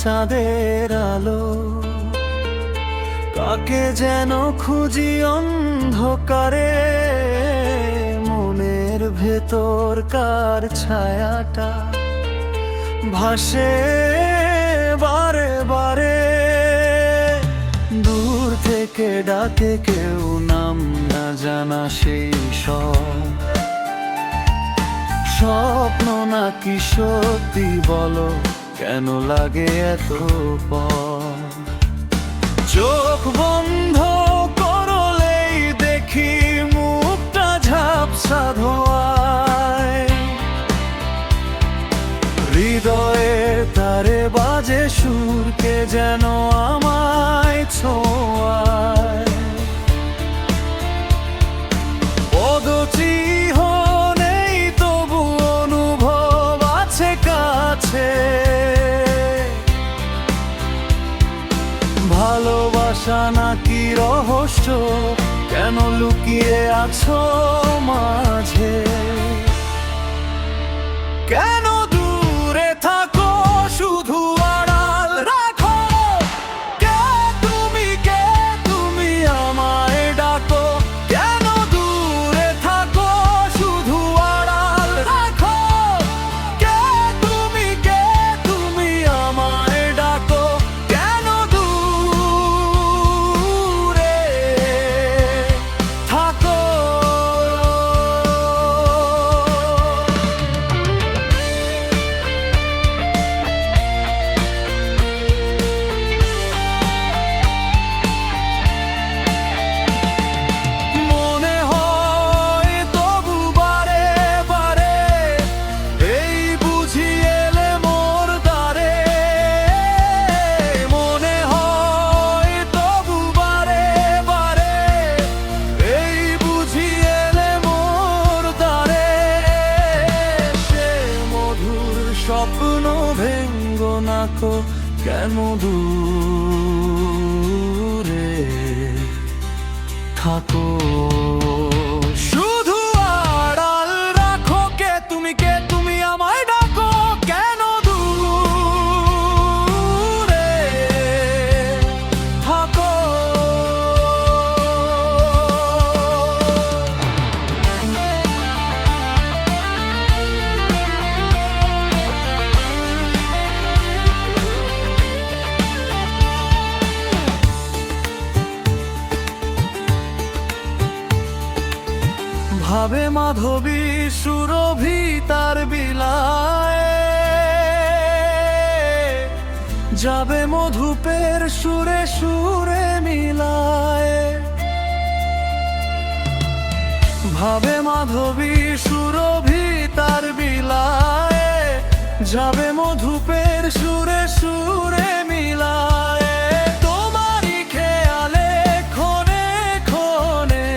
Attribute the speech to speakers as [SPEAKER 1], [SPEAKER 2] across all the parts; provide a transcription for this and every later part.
[SPEAKER 1] চাঁদের আলো। কাকে যেন খুঁজি অন্ধকারে, মনের ভেতর কার ছায়াটা ভাসে বারে বারে। দূর থেকে ডাকে কেউ, নাম না জানা সেই স্বপ্ন নাকি সত্যি, বলো কেন লাগে এত পর? চোখ বন্ধ করলেই দেখি মুখটা ঝাপসা ধোয়ায়। হৃদয়ের তারে বাজে সুর, কে যেন আমায় ছোঁয়ায়। পদচিহ্নেই তবু অনুভব আছে কাছে। ভালোবাসা নাকি রহস্য, কেন লুকিয়ে আছো মাঝে? কেন দূরে থাকো, শুধু আড়াল রাখো? কে তুমি আমায় ডাকো? কেন দূরে থাকো, শুধু আড়াল রাখো? কে তুমি আমায় ডাকো? কেন দূরে থাকো? মনে হয় তবু বারে বারে, এই বুঝি এলে মোর দ্বারে। মনে হয় তবু বারে বারে, এই বুঝি এলে মোর দ্বারে। সে মধুর স্বপ্ন ভেঙ্গো নাকো, কেন দূরে থাকো? শুধু আড়াল রাখো, কে তুমি আমায় ডাকো? কেন দূরে থাকো? ভাবে মাধবী সুরভি তার বিলায়, যাবে মধুপের সুরে সুরে মিলায়। ভাবে মাধবী সুরভি তার বিলায়, যাবে মধুপের সুরে সুরে মিলায়। তোমারই খেয়ালে ক্ষণে ক্ষণে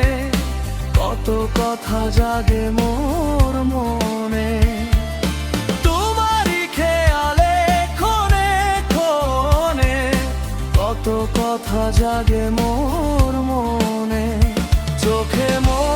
[SPEAKER 1] কত কথা জাগে মোর মনে। তোমারই খেয়ালে ক্ষণে ক্ষণে কত কথা জাগে মোর মনে। চোখে মোর